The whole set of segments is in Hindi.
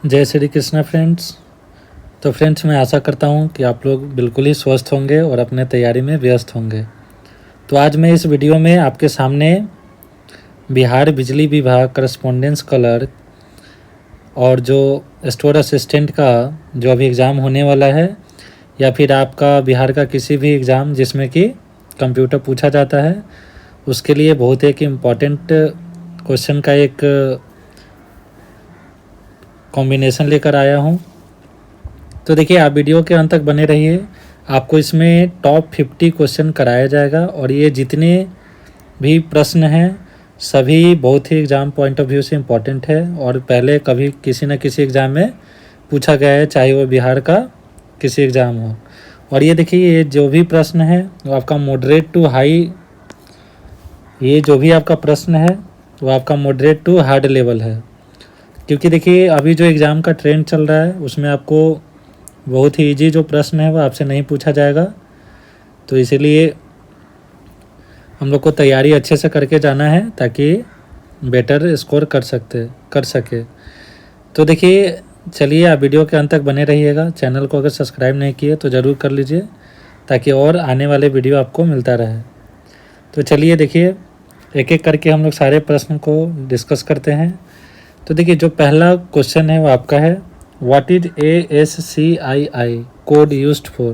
जय श्री कृष्ण फ्रेंड्स। तो फ्रेंड्स, मैं आशा करता हूँ कि आप लोग बिल्कुल ही स्वस्थ होंगे और अपने तैयारी में व्यस्त होंगे। तो आज मैं इस वीडियो में आपके सामने बिहार बिजली विभाग करस्पॉन्डेंस क्लर्क और जो स्टोर असिस्टेंट का जो अभी एग्ज़ाम होने वाला है, या फिर आपका बिहार का किसी भी एग्ज़ाम जिसमें कि कंप्यूटर पूछा जाता है, उसके लिए बहुत एक इम्पॉर्टेंट क्वेश्चन का एक कॉम्बिनेशन लेकर आया हूँ। तो देखिए, आप वीडियो के अंत तक बने रहिए। आपको इसमें टॉप 50 क्वेश्चन कराया जाएगा और ये जितने भी प्रश्न हैं सभी बहुत ही एग्ज़ाम पॉइंट ऑफ व्यू से इम्पॉर्टेंट है और पहले कभी किसी न किसी एग्ज़ाम में पूछा गया है, चाहे वो बिहार का किसी एग्ज़ाम हो। और ये देखिए, ये जो भी प्रश्न है वो आपका मॉडरेट टू हाई, ये जो भी आपका प्रश्न है वो आपका मॉडरेट टू हार्ड लेवल है, क्योंकि देखिए अभी जो एग्ज़ाम का ट्रेंड चल रहा है उसमें आपको बहुत ही इजी जो प्रश्न है वो आपसे नहीं पूछा जाएगा। तो इसीलिए हम लोग को तैयारी अच्छे से करके जाना है ताकि बेटर स्कोर कर सके। तो देखिए, चलिए आप वीडियो के अंत तक बने रहिएगा। चैनल को अगर सब्सक्राइब नहीं किए तो ज़रूर कर लीजिए ताकि और आने वाले वीडियो आपको मिलता रहे। तो चलिए देखिए, एक एक करके हम लोग सारे प्रश्न को डिस्कस करते हैं। तो देखिए, जो पहला क्वेश्चन है वो आपका है, what is ASCII code used for.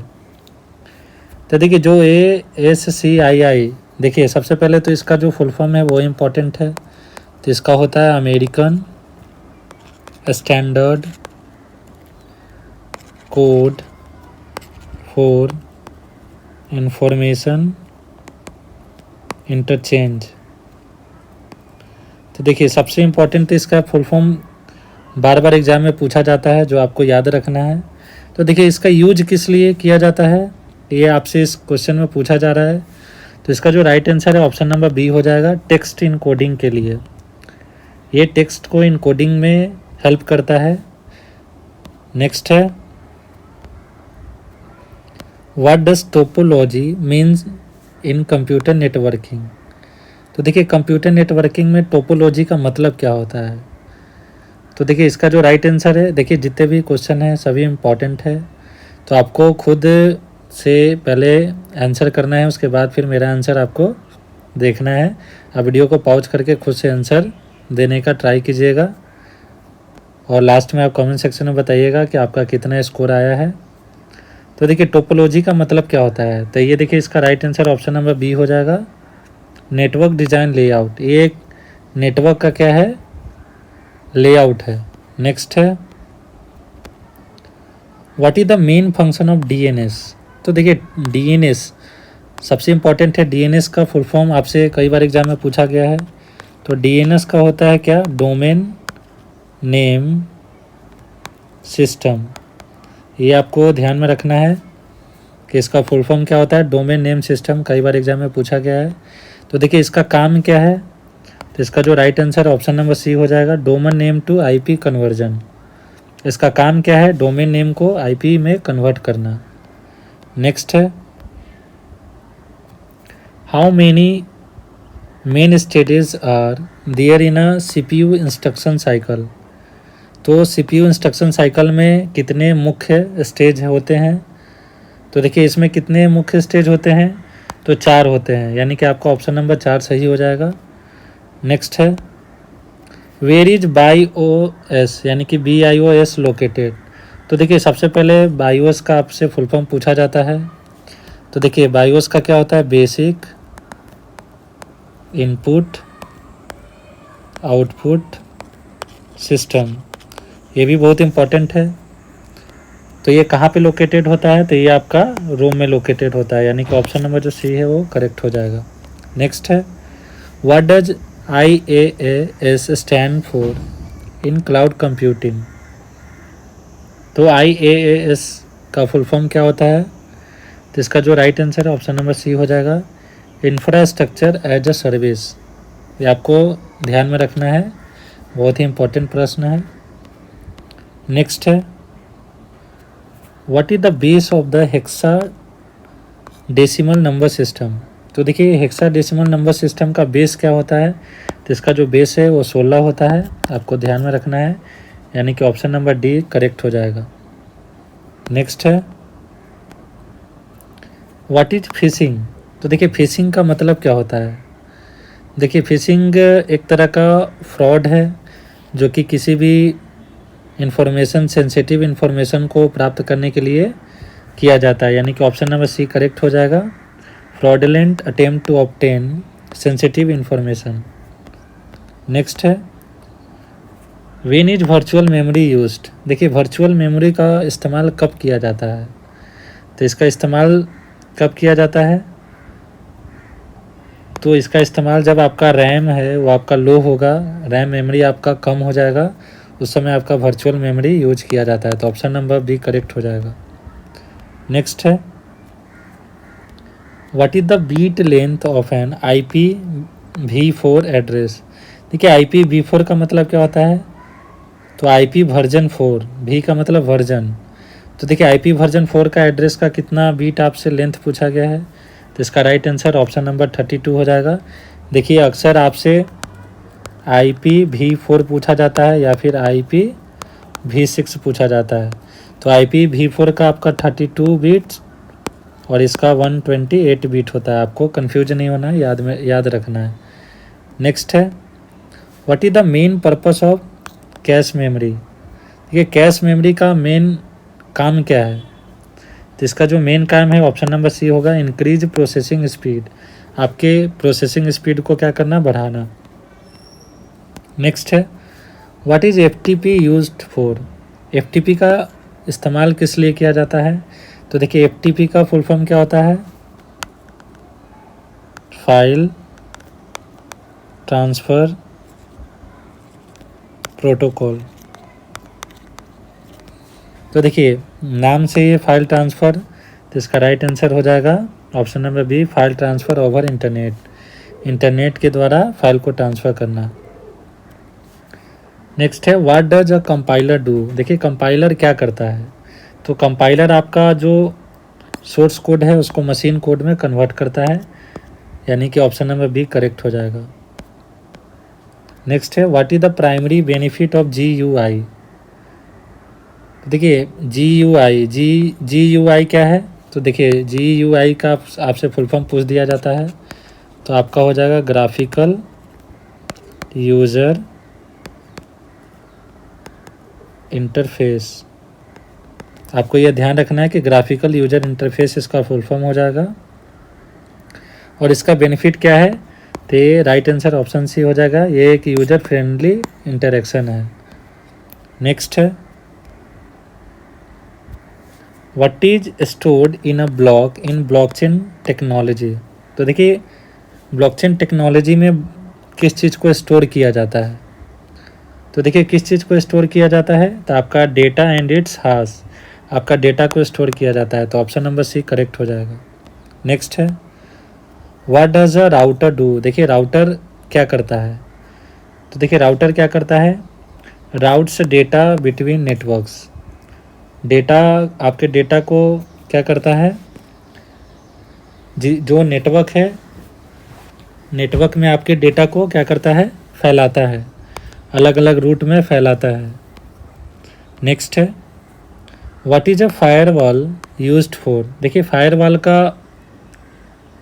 तो देखिए, जो ASCII, देखिए सबसे पहले तो इसका जो फुल फॉर्म है वो इम्पोर्टेंट है। तो इसका होता है American standard code for information interchange. तो देखिए, सबसे इम्पोर्टेंट इसका फुल फॉर्म बार बार एग्ज़ाम में पूछा जाता है, जो आपको याद रखना है। तो देखिए, इसका यूज किस लिए किया जाता है ये आपसे इस क्वेश्चन में पूछा जा रहा है। तो इसका जो राइट आंसर है ऑप्शन नंबर बी हो जाएगा, टेक्स्ट इनकोडिंग के लिए। ये टेक्स्ट को इनकोडिंग में हेल्प करता है। नेक्स्ट है, what does topology means in computer networking. तो देखिए, कंप्यूटर नेटवर्किंग में टोपोलॉजी का मतलब क्या होता है। तो देखिए, इसका जो राइट आंसर है, देखिए जितने भी क्वेश्चन हैं सभी इम्पॉर्टेंट है, तो आपको खुद से पहले आंसर करना है, उसके बाद फिर मेरा आंसर आपको देखना है। आप वीडियो को पॉज करके खुद से आंसर देने का ट्राई कीजिएगा और लास्ट में आप कमेंट सेक्शन में बताइएगा कि आपका कितना स्कोर आया है। तो देखिए, टोपोलॉजी का मतलब क्या होता है, तो ये देखिए इसका right answer option number B हो जाएगा, नेटवर्क डिज़ाइन लेआउट। ये एक नेटवर्क का क्या है, लेआउट है। नेक्स्ट है, what is the main function of DNS। तो देखिए, DNS सबसे इम्पॉर्टेंट है। DNS का फुल फॉर्म आपसे कई बार एग्जाम में पूछा गया है। तो DNS का होता है क्या, डोमेन नेम सिस्टम। ये आपको ध्यान में रखना है कि इसका फुल फॉर्म क्या होता है, डोमेन नेम सिस्टम। कई बार एग्जाम में पूछा गया है। तो देखिए, इसका काम क्या है, तो इसका जो right answer option number C हो जाएगा, domain name to IP conversion. इसका काम क्या है, डोमेन नेम को IP में कन्वर्ट करना। नेक्स्ट है, how many main stages are there in a CPU instruction cycle. तो CPU इंस्ट्रक्शन साइकिल में कितने मुख्य स्टेज होते हैं। तो देखिए, इसमें कितने मुख्य स्टेज होते हैं, तो 4 होते हैं, यानी कि आपका ऑप्शन नंबर 4 सही हो जाएगा। नेक्स्ट है, वेयर इज BIOS, यानी कि BIOS लोकेटेड। तो देखिए, सबसे पहले BIOS का आपसे फुल फॉर्म पूछा जाता है। तो देखिए, BIOS का क्या होता है, बेसिक इनपुट आउटपुट सिस्टम। ये भी बहुत इम्पॉर्टेंट है। तो ये कहाँ पे लोकेटेड होता है, तो ये आपका रोम में लोकेटेड होता है, यानी कि ऑप्शन नंबर जो सी है वो करेक्ट हो जाएगा। नेक्स्ट है, what does IaaS stand for in cloud computing. तो IaaS का फुल फॉर्म क्या होता है, तो इसका जो राइट आंसर है ऑप्शन नंबर सी हो जाएगा, इंफ्रास्ट्रक्चर एज अ सर्विस। ये आपको ध्यान में रखना है, बहुत ही इम्पोर्टेंट प्रश्न है। नेक्स्ट है, what is the base of the hexadecimal number system. तो देखिए, हेक्साडेसिमल नंबर सिस्टम का बेस क्या होता है, तो इसका जो बेस है वो 16 होता है। आपको ध्यान में रखना है, यानी कि ऑप्शन नंबर डी करेक्ट हो जाएगा। नेक्स्ट है व्हाट इज फिशिंग। तो देखिए फिशिंग का मतलब क्या होता है। देखिए फिशिंग एक तरह का फ्रॉड है जो कि किसी भी इंफॉर्मेशन, सेंसिटिव इंफॉर्मेशन को प्राप्त करने के लिए किया जाता है, यानी कि ऑप्शन नंबर सी करेक्ट हो जाएगा। Fraudulent attempt to obtain sensitive information. Next है when is virtual memory used. देखिए वर्चुअल मेमोरी का इस्तेमाल कब किया जाता है, तो इसका इस्तेमाल कब किया जाता है, तो इसका इस्तेमाल जब आपका रैम है वो आपका लो होगा, रैम मेमोरी आपका कम हो जाएगा, उस समय आपका वर्चुअल मेमोरी यूज किया जाता है। तो ऑप्शन नंबर बी करेक्ट हो जाएगा। नेक्स्ट है what is the bit length of an IPv4 address. देखिए IPv4 का मतलब क्या होता है, तो IP वर्जन 4, भी का मतलब वर्जन। तो देखिए IP वर्जन 4 का एड्रेस का कितना बीट आपसे लेंथ पूछा गया है, तो इसका राइट आंसर ऑप्शन नंबर 32 हो जाएगा। देखिए अक्सर आपसे IPv4 पूछा जाता है या फिर IPv6 पूछा जाता है। तो IPv4 का आपका 32 बीट और इसका 128 बीट होता है। आपको कंफ्यूज नहीं होना है, याद रखना है। नेक्स्ट है what is the main purpose of cache memory. देखिए कैश मेमोरी का मेन काम क्या है, तो इसका जो मेन काम है ऑप्शन नंबर सी होगा, इंक्रीज प्रोसेसिंग स्पीड। आपके प्रोसेसिंग स्पीड को क्या करना, बढ़ाना। नेक्स्ट है what is FTP used for. FTP का इस्तेमाल किस लिए किया जाता है, तो देखिए FTP का फुल फॉर्म क्या होता है, फाइल ट्रांसफ़र प्रोटोकॉल। तो देखिए नाम से ये फाइल ट्रांसफ़र, तो इसका राइट आंसर हो जाएगा option number B, file transfer over internet. Internet के द्वारा फाइल को ट्रांसफ़र करना। नेक्स्ट है what does a compiler do. देखिए कंपाइलर क्या करता है, तो कंपाइलर आपका जो सोर्स कोड है उसको मशीन कोड में कन्वर्ट करता है, यानी कि ऑप्शन नंबर बी करेक्ट हो जाएगा। नेक्स्ट है what is the primary benefit of GUI। देखिए GUI क्या है, तो देखिए GUI का आपसे फुल फॉर्म पूछ दिया जाता है, तो आपका हो जाएगा ग्राफिकल यूज़र इंटरफेस। आपको यह ध्यान रखना है कि ग्राफिकल यूजर इंटरफेस इसका फुल फॉर्म हो जाएगा। और इसका बेनिफिट क्या है, तो ये राइट आंसर ऑप्शन सी हो जाएगा, ये एक यूजर फ्रेंडली इंटरेक्शन है। नेक्स्ट है what is stored in a block in blockchain technology. तो देखिए ब्लॉकचेन टेक्नोलॉजी में किस चीज़ को स्टोर किया जाता है, तो देखिए किस चीज़ को स्टोर किया जाता है, तो आपका डेटा एंड इट्स हाश, आपका डेटा को स्टोर किया जाता है। तो ऑप्शन नंबर सी करेक्ट हो जाएगा। नेक्स्ट है what does a router do. देखिए राउटर क्या करता है, तो देखिए राउटर क्या करता है, routes data between networks. Data, आपके डेटा को क्या करता है, जो नेटवर्क है, नेटवर्क में आपके डेटा को क्या करता है, फैलाता है, अलग अलग रूट में फैलाता है। नेक्स्ट है what is a firewall used for. देखिए फायरवॉल का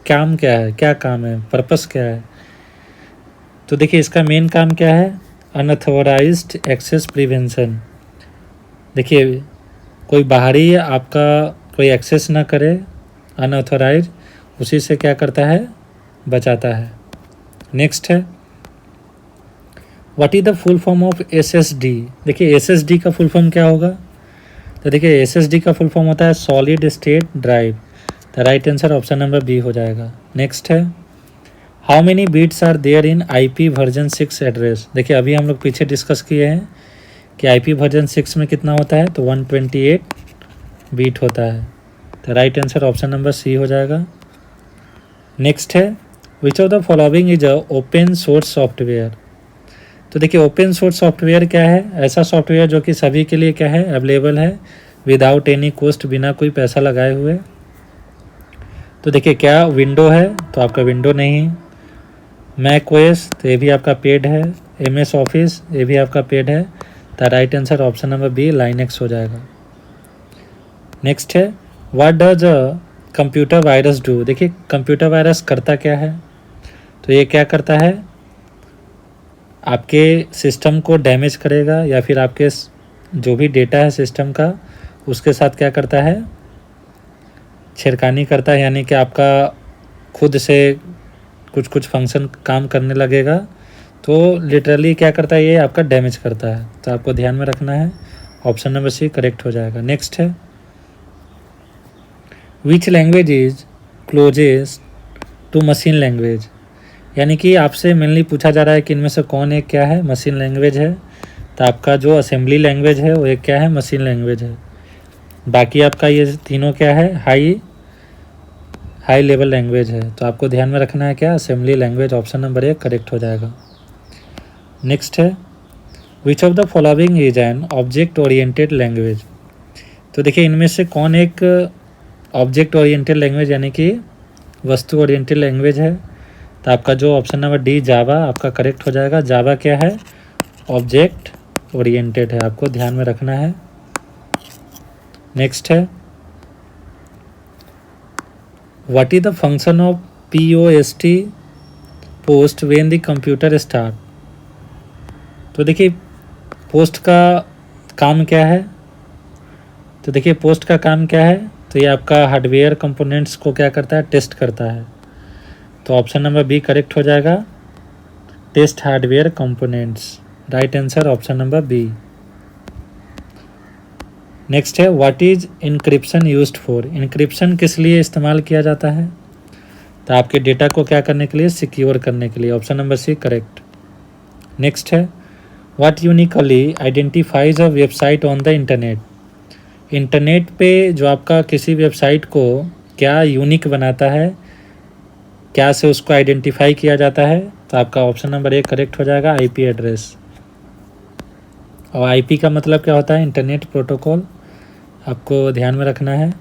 काम क्या है, क्या काम है, पर्पस क्या है, तो देखिए इसका मेन काम क्या है, अनऑथराइज्ड एक्सेस प्रिवेंशन। देखिए कोई बाहरी आपका कोई एक्सेस ना करे, अनऑथराइज, उसी से क्या करता है, बचाता है। नेक्स्ट है what is the full form of SSD। देखिए SSD का फुल फॉर्म क्या होगा, तो देखिए SSD का फुल फॉर्म होता है सॉलिड स्टेट ड्राइव। तो right answer option number B हो जाएगा। नेक्स्ट है how many bits are there in IP version 6 address. देखिए अभी हम लोग पीछे डिस्कस किए हैं कि IP वर्जन 6 में कितना होता है, तो 128 बीट होता है। तो right answer option number C हो जाएगा। नेक्स्ट है which of the following is a open source software. तो देखिए ओपन सोर्स सॉफ्टवेयर क्या है, ऐसा सॉफ्टवेयर जो कि सभी के लिए क्या है, अवेलेबल है, विदाउट एनी कॉस्ट, बिना कोई पैसा लगाए हुए। तो देखिए क्या विंडो है, तो आपका विंडो नहीं। मैक OS, तो ये भी आपका पेड है। MS ऑफिस, ये भी आपका पेड है। The right answer option number B Linux हो जाएगा। नेक्स्ट है what does a computer virus do. देखिए कंप्यूटर वायरस करता क्या है, तो ये क्या करता है, आपके सिस्टम को डैमेज करेगा या फिर आपके जो भी डेटा है सिस्टम का उसके साथ क्या करता है, छेड़खानी करता है, यानी कि आपका खुद से कुछ कुछ फंक्शन काम करने लगेगा, तो लिटरली क्या करता है, ये आपका डैमेज करता है। तो आपको ध्यान में रखना है, ऑप्शन नंबर सी करेक्ट हो जाएगा। नेक्स्ट है which language is closest to machine language, यानी कि आपसे मेनली पूछा जा रहा है कि इनमें से कौन एक क्या है, मशीन लैंग्वेज है। तो आपका जो असेंबली लैंग्वेज है वो एक क्या है, मशीन लैंग्वेज है। बाकी आपका ये तीनों क्या है, हाई लेवल लैंग्वेज है। तो आपको ध्यान में रखना है क्या, असेंबली लैंग्वेज, ऑप्शन नंबर एक करेक्ट हो जाएगा। नेक्स्ट है which of the following is an object oriented language. तो देखिए इनमें से कौन एक ऑब्जेक्ट ओरिएंटेड लैंग्वेज यानी कि वस्तु ओरिएंटेड लैंग्वेज है। तो आपका जो ऑप्शन नंबर डी जावा आपका करेक्ट हो जाएगा। जावा क्या है, ऑब्जेक्ट ओरिएंटेड है, आपको ध्यान में रखना है। नेक्स्ट है what is the function of POST post when the computer start. तो देखिए पोस्ट का काम क्या है, तो देखिए पोस्ट का काम क्या है, तो ये आपका हार्डवेयर कंपोनेंट्स को क्या करता है, टेस्ट करता है। तो ऑप्शन नंबर बी करेक्ट हो जाएगा, test hardware components, right answer option number B. Next है what is encryption used for. Encryption किस लिए इस्तेमाल किया जाता है, तो आपके डेटा को क्या करने के लिए, सिक्योर करने के लिए, option number C correct. Next है what uniquely identifies a website on the internet. Internet पे जो आपका किसी वेबसाइट को क्या यूनिक बनाता है, क्या से उसको आइडेंटिफाई किया जाता है, तो आपका ऑप्शन नंबर एक करेक्ट हो जाएगा, IP एड्रेस। और IP का मतलब क्या होता है, इंटरनेट प्रोटोकॉल, आपको ध्यान में रखना है।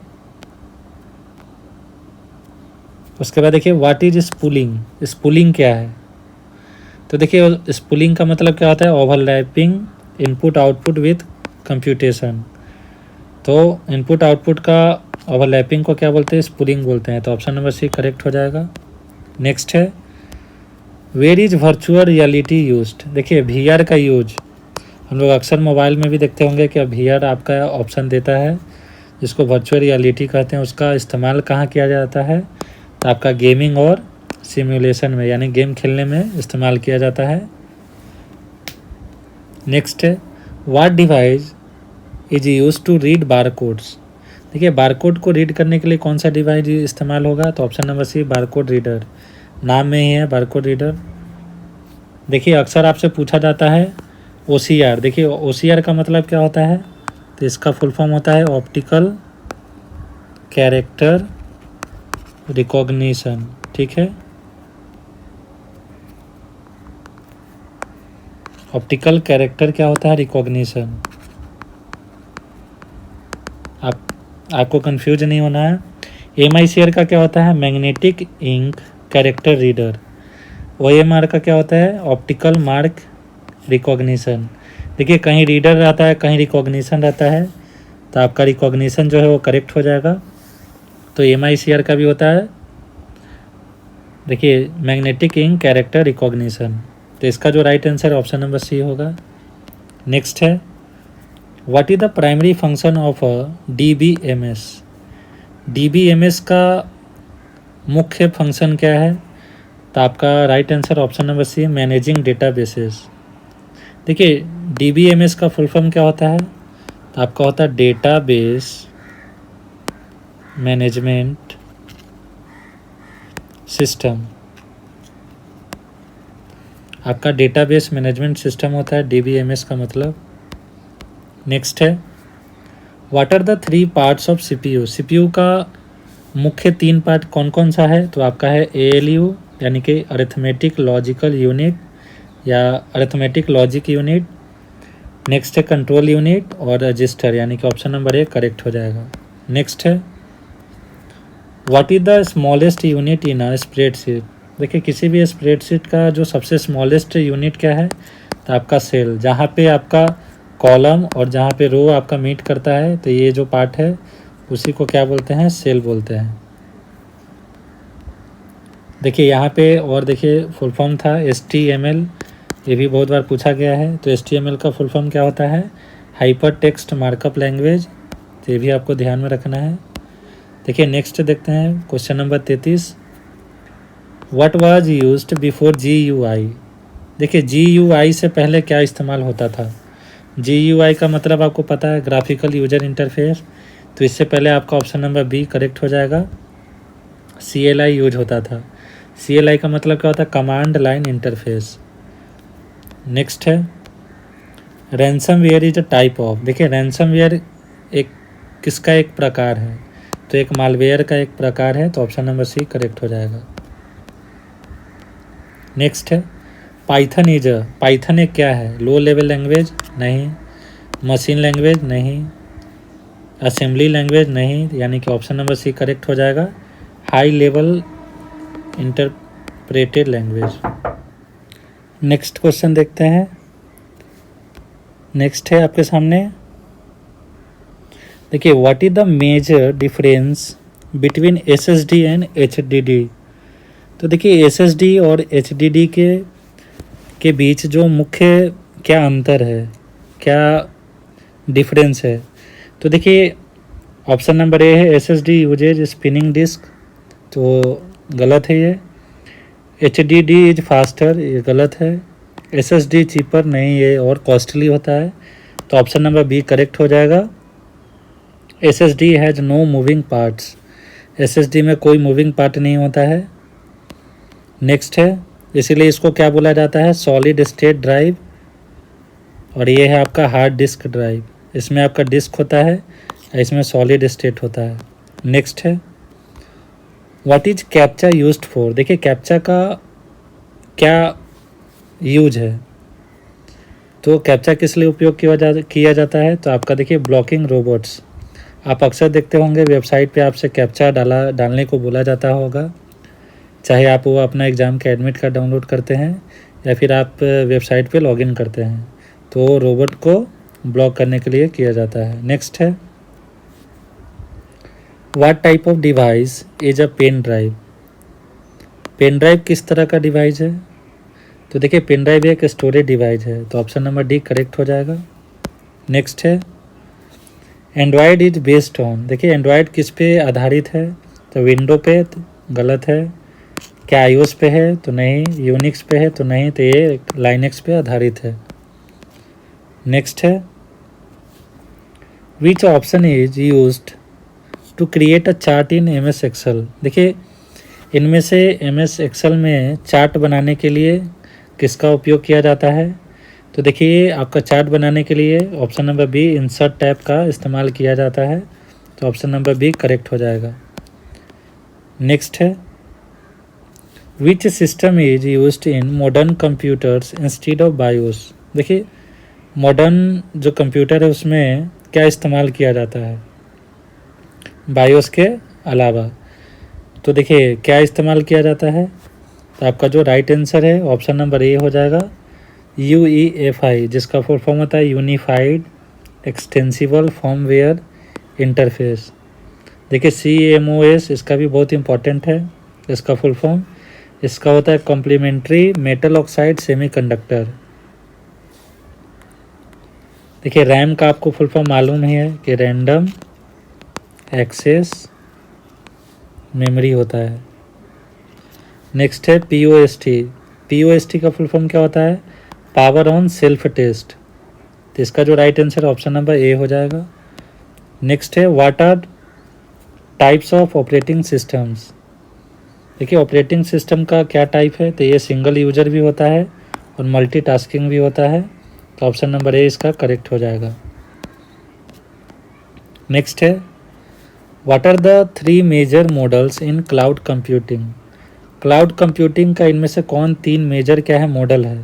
उसके बाद देखिए व्हाट इज स्पूलिंग। स्पूलिंग क्या है, तो देखिए स्पूलिंग का मतलब क्या होता है, overlapping input output with computation. तो इनपुट आउटपुट का ओवरलैपिंग को क्या बोलते हैं, स्पूलिंग बोलते हैं। तो ऑप्शन नंबर सी करेक्ट हो जाएगा। नेक्स्ट है where is virtual reality used. देखिए VR का यूज हम लोग अक्सर मोबाइल में भी देखते होंगे कि VR आपका ऑप्शन देता है जिसको वर्चुअल रियलिटी कहते हैं। उसका इस्तेमाल कहाँ किया जाता है, तो आपका गेमिंग और सिमुलेशन में, यानी गेम खेलने में इस्तेमाल किया जाता है। नेक्स्ट है what device is use to read barcodes. देखिए बारकोड को रीड करने के लिए कौन सा डिवाइस इस्तेमाल होगा, तो option number C barcode reader, नाम में ही है बारकोड रीडर। देखिए अक्सर आपसे पूछा जाता है OCR। देखिए OCR का मतलब क्या होता है, तो इसका फुल फॉर्म होता है ऑप्टिकल कैरेक्टर रिकॉग्निशन, ठीक है। ऑप्टिकल कैरेक्टर क्या होता है, रिकॉग्निशन। आपको कंफ्यूज नहीं होना है। MICR का क्या होता है, magnetic ink character reader. OMR का क्या होता है, ऑप्टिकल मार्क रिकॉग्निशन। देखिए कहीं रीडर रहता है, कहीं रिकॉग्निशन रहता है, तो आपका रिकॉग्निशन जो है वो करेक्ट हो जाएगा। तो MICR का भी होता है, देखिए मैग्नेटिक इंक कैरेक्टर रिकॉग्निशन। तो इसका जो right answer option number C होगा। नेक्स्ट है what is the primary function of DBMS। DBMS का मुख्य फंक्शन क्या है, तो आपका right answer option number C managing databases. देखिए DBMS का फुल फॉर्म क्या होता है, तो आपका होता है डेटाबेस मैनेजमेंट सिस्टम। आपका डेटाबेस मैनेजमेंट सिस्टम होता है DBMS का मतलब। नेक्स्ट है what are the 3 parts of CPU। CPU का मुख्य 3 पार्ट कौन कौन सा है, तो आपका है ALU यानी कि अरिथमेटिक लॉजिकल यूनिट या अरिथमेटिक लॉजिक यूनिट। नेक्स्ट है कंट्रोल यूनिट और रजिस्टर, यानी कि ऑप्शन नंबर एक करेक्ट हो जाएगा। नेक्स्ट है what is the smallest unit in a spreadsheet. देखिए किसी भी स्प्रेडशीट का जो सबसे स्मॉलेस्ट यूनिट क्या है, तो आपका सेल, जहाँ पे आपका कॉलम और जहाँ पे रो आपका मीट करता है तो ये जो पार्ट है उसी को क्या बोलते हैं, सेल बोलते हैं। देखिए यहाँ पे और देखिए फुल फॉर्म था HTML, ये भी बहुत बार पूछा गया है। तो HTML का फुल फॉर्म क्या होता है, हाइपर टेक्स्ट मार्कअप लैंग्वेज, तो ये भी आपको ध्यान में रखना है। देखिए नेक्स्ट देखते हैं question number 33, what was used before GUI। देखिए GUI से पहले क्या इस्तेमाल होता था। GUI का मतलब आपको पता है, ग्राफिकल यूजर इंटरफेस, तो इससे पहले आपका ऑप्शन नंबर बी करेक्ट हो जाएगा, CLI यूज होता था। CLI का मतलब क्या होता है, कमांड लाइन इंटरफेस। नेक्स्ट है ransomware is a type of. देखिए रैंसमवेयर एक किसका एक प्रकार है, तो एक मालवेयर का एक प्रकार है, तो ऑप्शन नंबर सी करेक्ट हो जाएगा। नेक्स्ट है पाइथन पाइथन एक क्या है, लो लेवल लैंग्वेज नहीं, मशीन लैंग्वेज नहीं, असेंबली लैंग्वेज नहीं, यानी कि ऑप्शन नंबर सी करेक्ट हो जाएगा, high level interpreted language. Next question देखते हैं। नेक्स्ट है आपके सामने, देखिए what is the major difference between SSD and HDD। तो देखिए SSD और HDD के बीच जो मुख्य क्या अंतर है, क्या डिफरेंस है, तो देखिए ऑप्शन नंबर ए है SSD यूजेज स्पिनिंग डिस्क, तो गलत है ये। HDD इज फास्टर, ये गलत है। SSD चीपर नहीं, ये और कॉस्टली होता है, तो ऑप्शन नंबर बी करेक्ट हो जाएगा। SSD has no moving parts, SSD में कोई मूविंग पार्ट नहीं होता है। नेक्स्ट है, इसीलिए इसको क्या बोला जाता है, सॉलिड स्टेट ड्राइव, और ये है आपका हार्ड डिस्क ड्राइव, इसमें आपका डिस्क होता है, इसमें सॉलिड स्टेट होता है। नेक्स्ट है what is captcha used for. देखिए कैप्चा का क्या यूज है, तो कैप्चा किस लिए उपयोग किया जाता है, तो आपका देखिए ब्लॉकिंग रोबोट्स। आप अक्सर देखते होंगे वेबसाइट पे आपसे कैप्चा डालने को बोला जाता होगा, चाहे आप वो अपना एग्ज़ाम का एडमिट कार्ड डाउनलोड करते हैं या फिर आप वेबसाइट पे लॉगिन करते हैं, तो रोबोट को ब्लॉक करने के लिए किया जाता है। नेक्स्ट है what type of device is a pen drive. Pen drive किस तरह का डिवाइस है, तो देखिए पेन ड्राइव एक स्टोरेज डिवाइस है, तो ऑप्शन नंबर डी करेक्ट हो जाएगा। नेक्स्ट है एंड्रॉयड इज बेस्ड ऑन। देखिए एंड्रॉयड किस पे आधारित है, तो विंडो पे, तो गलत है। क्या iOS पे है, तो नहीं। यूनिक्स पे है, तो नहीं, तो ये लाइनेक्स पे आधारित है। नेक्स्ट है which option is used to create a chart in MS Excel. देखिए इनमें से MS एक्सेल में चार्ट बनाने के लिए किसका उपयोग किया जाता है, तो देखिए आपका चार्ट बनाने के लिए option number B insert tab का इस्तेमाल किया जाता है, तो ऑप्शन नंबर बी करेक्ट हो जाएगा। नेक्स्ट है which system is used in modern computers instead of BIOS. देखिए मॉडर्न जो कंप्यूटर है उसमें क्या इस्तेमाल किया जाता है बायोस के अलावा, तो देखिए क्या इस्तेमाल किया जाता है, तो आपका जो राइट आंसर है ऑप्शन नंबर ए हो जाएगा, UEFI, जिसका फुल फॉर्म होता है यूनिफाइड एक्सटेंसिबल फॉर्मवेयर इंटरफेस। देखिए CMOS इसका भी बहुत इंपॉर्टेंट है, इसका फुल फॉर्म इसका होता है कॉम्प्लीमेंट्री मेटल ऑक्साइड सेमीकंडक्टर। देखिए रैम का आपको फुल फॉर्म मालूम ही है कि रैंडम एक्सेस मेमोरी होता है। नेक्स्ट है POST का फुल फॉर्म क्या होता है, पावर ऑन सेल्फ टेस्ट, तो इसका जो right answer option number A हो जाएगा। नेक्स्ट है what are types of operating systems. देखिए ऑपरेटिंग सिस्टम का क्या टाइप है, तो ये सिंगल यूजर भी होता है और मल्टीटास्किंग भी होता है, तो ऑप्शन नंबर ए इसका करेक्ट हो जाएगा। नेक्स्ट है what are the 3 major models in cloud computing. Cloud computing का इनमें से कौन 3 मेजर क्या है मॉडल है,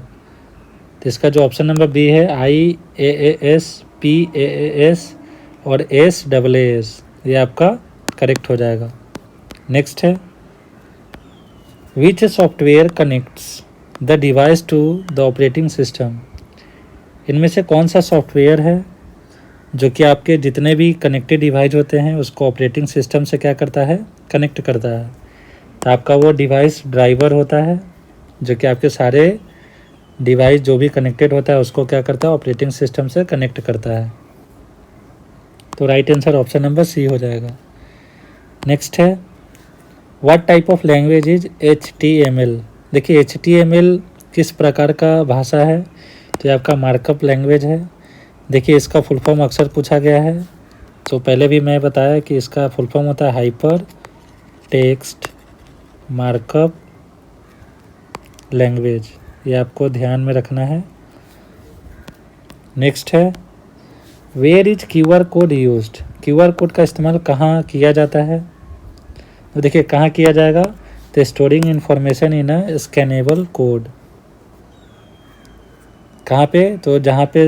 तो इसका जो ऑप्शन नंबर बी है IaaS, PaaS और SaaS, ये आपका करेक्ट हो जाएगा। नेक्स्ट है which software connects the device to the operating system. इनमें से कौन सा सॉफ्टवेयर है जो कि आपके जितने भी कनेक्टेड डिवाइस होते हैं उसको ऑपरेटिंग सिस्टम से क्या करता है, कनेक्ट करता है। तो आपका वो डिवाइस ड्राइवर होता है जो कि आपके सारे डिवाइस जो भी कनेक्टेड होता है उसको क्या करता है, ऑपरेटिंग सिस्टम से कनेक्ट करता है। तो right answer option number C हो जाएगा। नेक्स्ट है what type of language is HTML। देखिए HTML किस प्रकार का भाषा है, तो ये आपका मार्कअप लैंग्वेज है। देखिए इसका फुल फॉर्म अक्सर पूछा गया है, तो पहले भी मैं बताया कि इसका फुल फॉर्म होता है हाइपर टेक्स्ट मार्कअप लैंग्वेज, ये आपको ध्यान में रखना है। नेक्स्ट है where is QR code used. QR code का इस्तेमाल कहाँ किया जाता है, तो देखिए कहाँ किया जाएगा, तो storing information in a scannable code. कहाँ पे, तो जहाँ पे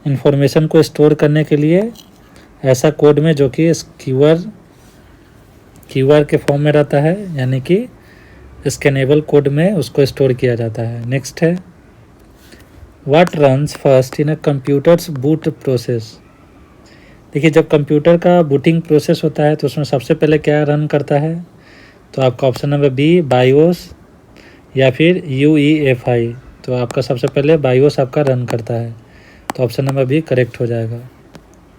इंफॉर्मेशन को स्टोर करने के लिए ऐसा कोड में जो कि QR के फॉर्म में रहता है, यानी कि स्कैनेबल कोड में उसको स्टोर किया जाता है। नेक्स्ट है what runs first in a computers boot process. देखिए जब कंप्यूटर का बूटिंग प्रोसेस होता है तो उसमें सबसे पहले क्या रन करता है, तो आपका ऑप्शन नंबर बी बायोस या फिर UEFI। तो आपका सबसे पहले बायोस आपका रन करता है, तो ऑप्शन नंबर बी करेक्ट हो जाएगा।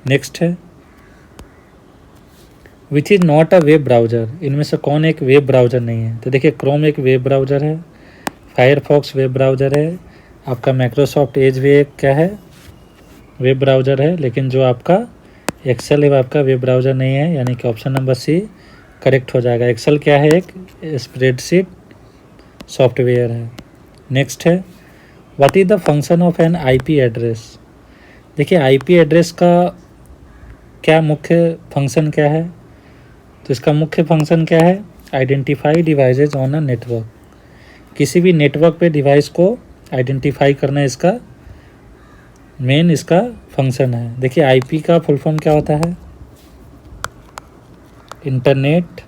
नेक्स्ट है which is not a web browser. इनमें से कौन एक वेब ब्राउज़र नहीं है, तो देखिए क्रोम एक वेब ब्राउज़र है, फायरफॉक्स वेब ब्राउज़र है, आपका माइक्रोसॉफ्ट एज भी एक क्या है, वेब ब्राउज़र है, लेकिन जो आपका एक्सेल है आपका वेब ब्राउज़र नहीं है, यानी कि ऑप्शन नंबर सी करेक्ट हो जाएगा। एक्सेल क्या है, एक स्प्रेडशीट सॉफ्टवेयर है। नेक्स्ट है what is the function of an IP address. देखिए IP एड्रेस का क्या मुख्य फंक्शन क्या है, तो इसका मुख्य फंक्शन क्या है, identify devices on a network. किसी भी नेटवर्क पे डिवाइस को आइडेंटिफाई करना इसका मेन इसका फंक्शन है। देखिए IP का फुल फॉर्म क्या होता है, इंटरनेट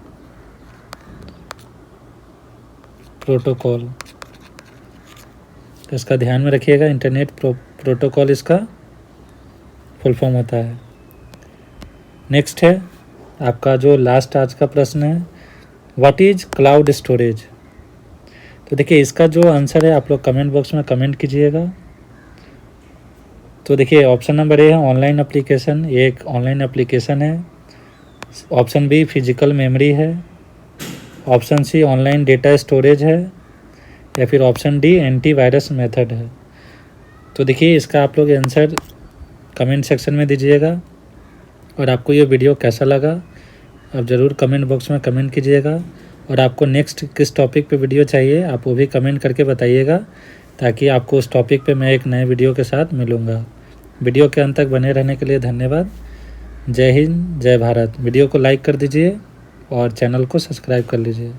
प्रोटोकॉल, तो इसका ध्यान में रखिएगा, इंटरनेट प्रोटोकॉल इसका फुल फॉर्म होता है। नेक्स्ट है आपका जो लास्ट आज का प्रश्न है व्हाट इज क्लाउड स्टोरेज। तो देखिए इसका जो आंसर है आप लोग कमेंट बॉक्स में कमेंट कीजिएगा। तो देखिए ऑप्शन नंबर ए है ऑनलाइन एप्लीकेशन, ये एक ऑनलाइन एप्लीकेशन है। ऑप्शन बी फिजिकल मेमोरी है, option C online data storage है, या फिर ऑप्शन डी एंटीवायरस मेथड है। तो देखिए इसका आप लोग आंसर कमेंट सेक्शन में दीजिएगा, और आपको ये वीडियो कैसा लगा आप ज़रूर कमेंट बॉक्स में कमेंट कीजिएगा, और आपको नेक्स्ट किस टॉपिक पे वीडियो चाहिए आप वो भी कमेंट करके बताइएगा, ताकि आपको उस टॉपिक पे मैं एक नए वीडियो के साथ मिलूँगा। वीडियो के अंत तक बने रहने के लिए धन्यवाद। जय हिंद, जय भारत। वीडियो को लाइक कर दीजिए और चैनल को सब्सक्राइब कर लीजिए।